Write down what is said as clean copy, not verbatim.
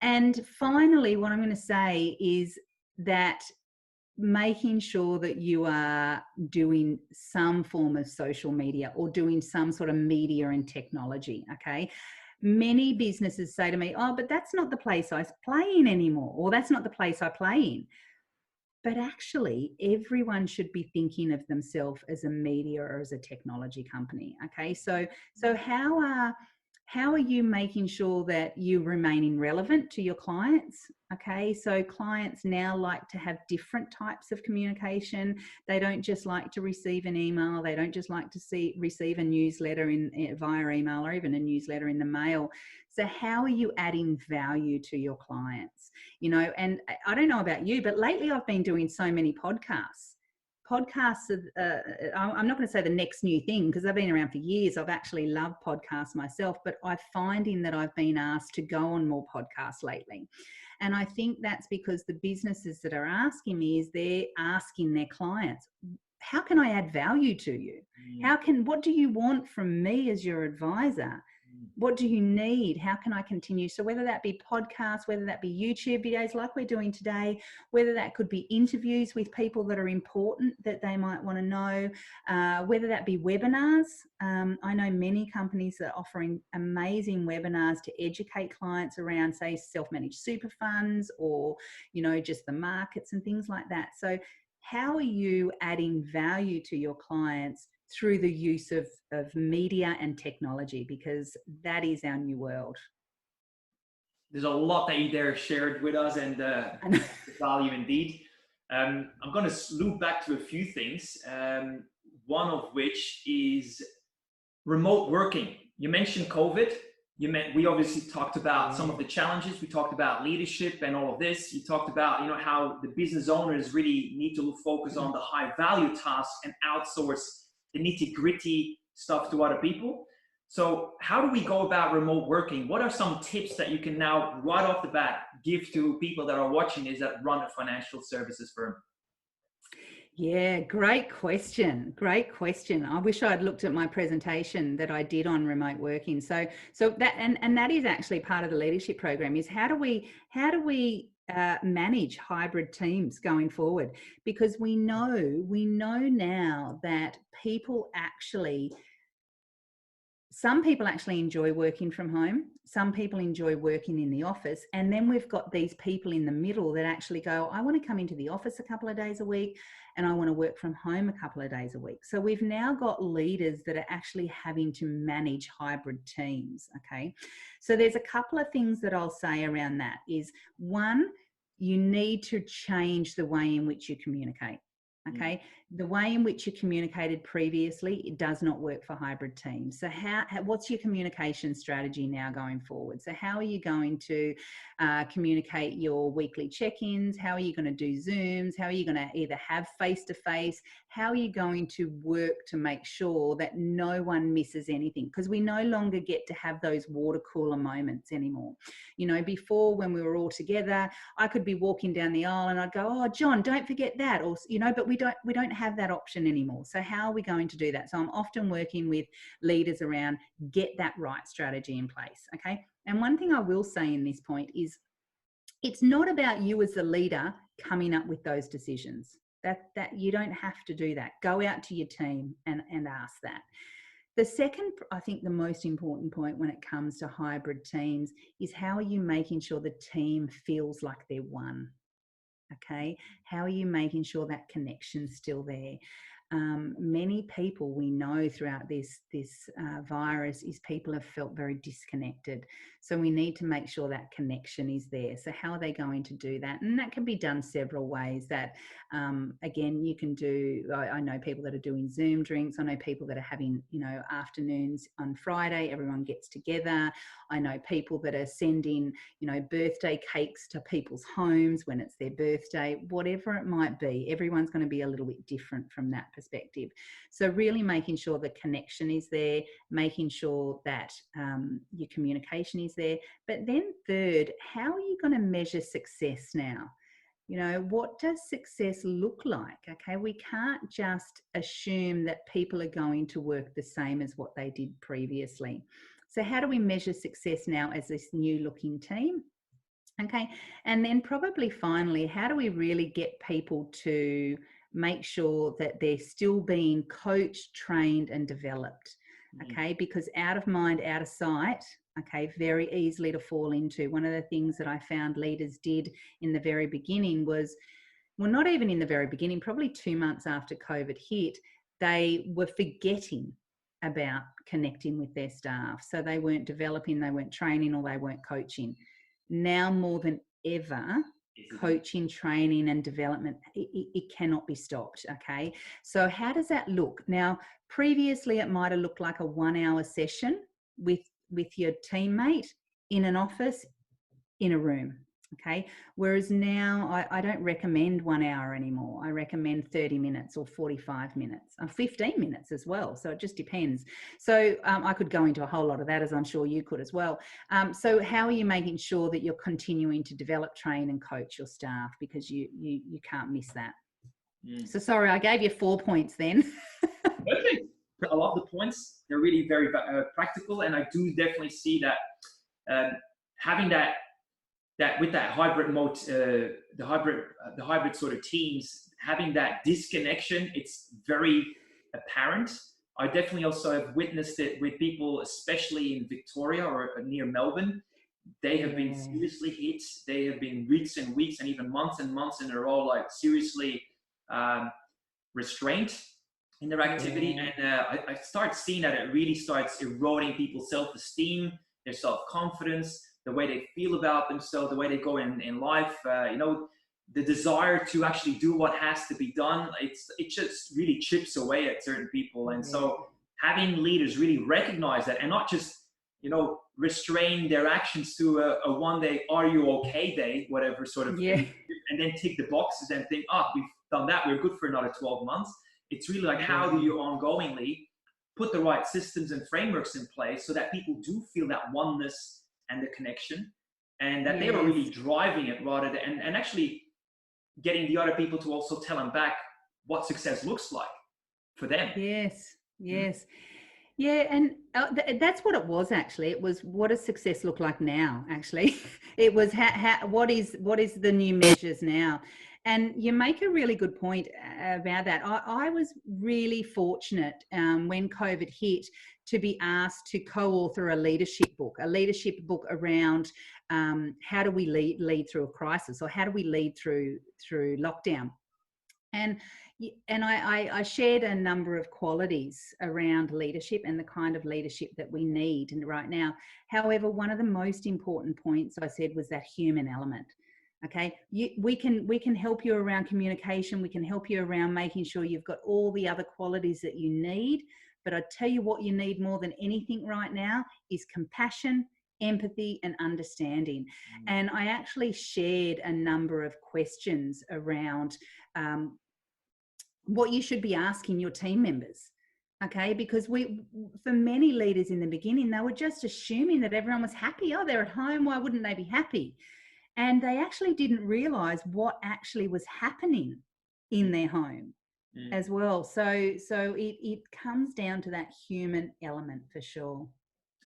And finally, what I'm going to say is that making sure that you are doing some form of social media or doing some sort of media and technology, okay? Many businesses say to me, oh, but that's not the place I play in anymore, or that's not the place I play in. But actually, everyone should be thinking of themselves as a media or as a technology company. Okay, so how are you making sure that you're remaining relevant to your clients? Okay, so clients now like to have different types of communication. They don't just like to receive an email. They don't just like to receive a newsletter via email, or even a newsletter in the mail. So how are you adding value to your clients? And I don't know about you, but lately I've been doing so many podcasts. I'm not going to say the next new thing because I've been around for years. I've actually loved podcasts myself, but I'm finding that I've been asked to go on more podcasts lately. And I think that's because the businesses that are asking me is they're asking their clients, how can I add value to you? What do you want from me as your advisor? What do you need? How can I continue? So whether that be podcasts, whether that be YouTube videos like we're doing today, whether that could be interviews with people that are important that they might want to know, whether that be webinars. I know many companies that are offering amazing webinars to educate clients around, say, self-managed super funds or, just the markets and things like that. So how are you adding value to your clients through the use of media and technology, because that is our new world? There's a lot that you there shared with us, and value indeed. I'm going to loop back to a few things, one of which is remote working. You mentioned COVID. We obviously talked about some of the challenges. We talked about leadership and all of this. You talked about how the business owners really need to focus on the high value tasks and outsource the nitty-gritty stuff to other people. So how do we go about remote working? What are some tips that you can now, right off the bat, give to people that are watching this that run a financial services firm? Yeah, great question. Great question. I wish I'd looked at my presentation that I did on remote working. So that and that is actually part of the leadership program, is how do we manage hybrid teams going forward? Because we know now that some people actually enjoy working from home. Some people enjoy working in the office. And then we've got these people in the middle that actually go, I want to come into the office a couple of days a week and I want to work from home a couple of days a week. So we've now got leaders that are actually having to manage hybrid teams, okay? So there's a couple of things that I'll say around that is, one, you need to change the way in which you communicate. Okay, the way in which you communicated previously, it does not work for hybrid teams. So what's your communication strategy now going forward? So how are you going to communicate your weekly check-ins? How are you going to do Zooms? How are you going to either have face-to-face? How are you going to work to make sure that no one misses anything? Because we no longer get to have those water cooler moments anymore. Before, when we were all together, I could be walking down the aisle and I'd go, oh, John, don't forget that. Or, but we don't have that option anymore. So how are we going to do that? So I'm often working with leaders around get that right strategy in place. Okay. And one thing I will say in this point is it's not about you as the leader coming up with those decisions. That you don't have to do that. Go out to your team and ask that. The second, I think the most important point when it comes to hybrid teams is how are you making sure the team feels like they're one? Okay, how are you making sure that connection's still there? Many people we know throughout this virus is people have felt very disconnected. So we need to make sure that connection is there. So how are they going to do that? And that can be done several ways. That again, you can do. I know people that are doing Zoom drinks. I know people that are having afternoons on Friday. Everyone gets together. I know people that are sending birthday cakes to people's homes when it's their birthday. Whatever it might be, everyone's going to be a little bit different from that perspective. So really making sure the connection is there, making sure that your communication is there. But then third, how are you going to measure success now? What does success look like? Okay, we can't just assume that people are going to work the same as what they did previously. So how do we measure success now as this new looking team? Okay. And then probably finally, how do we really get people to make sure that they're still being coached, trained, and developed? Okay. Because out of mind, out of sight, okay, very easily to fall into. One of the things that I found leaders did in the very beginning was, well, not even in the very beginning, probably 2 months after COVID hit, they were forgetting about connecting with their staff. So they weren't developing, they weren't training, or they weren't coaching. Now more than ever, coaching, training, and development, it cannot be stopped. Okay. So how does that look? Now, previously it might have looked like a 1 hour session with your teammate in an office, in a room. Okay. Whereas now I don't recommend 1 hour anymore. I recommend 30 minutes or 45 minutes, 15 minutes as well. So it just depends. So I could go into a whole lot of that, as I'm sure you could as well. So how are you making sure that you're continuing to develop, train, and coach your staff? Because you can't miss that. So sorry, I gave you 4 points then. Perfect. I love the points. They're really very practical. And I do definitely see that having that with that hybrid mode, the hybrid sort of teams, having that disconnection, it's very apparent. I definitely also have witnessed it with people, especially in Victoria or near Melbourne. They have been seriously hit. They have been weeks and weeks and even months and months in a row, like seriously restrained in their activity. And I start seeing that it really starts eroding people's self-esteem, their self-confidence, the way they feel about themselves, the way they go in life, the desire to actually do what has to be done. It just really chips away at certain people. And so having leaders really recognize that and not just, restrain their actions to a one day, are you okay day, whatever sort of thing, and then tick the boxes and think, we've done that, we're good for another 12 months. It's really like, how do you ongoingly put the right systems and frameworks in place so that people do feel that oneness and the connection, and that they are really driving it rather than, and actually getting the other people to also tell them back what success looks like for them. Yeah, and that's what it was actually. It was, what does success look like now? Actually, it was what is the new measures now? And you make a really good point about that. I was really fortunate when COVID hit to be asked to co-author a leadership book around how do we lead through a crisis, or how do we lead through lockdown. And I shared a number of qualities around leadership and the kind of leadership that we need right now. However, one of the most important points I said was that human element. Okay, we can help you around communication. We can help you around making sure you've got all the other qualities that you need. But I tell you what you need more than anything right now is compassion, empathy, and understanding. And I actually shared a number of questions around what you should be asking your team members. Okay, because for many leaders in the beginning, they were just assuming that everyone was happy. Oh, they're at home, why wouldn't they be happy? And they actually didn't realize what actually was happening in their home as well. So it comes down to that human element for sure.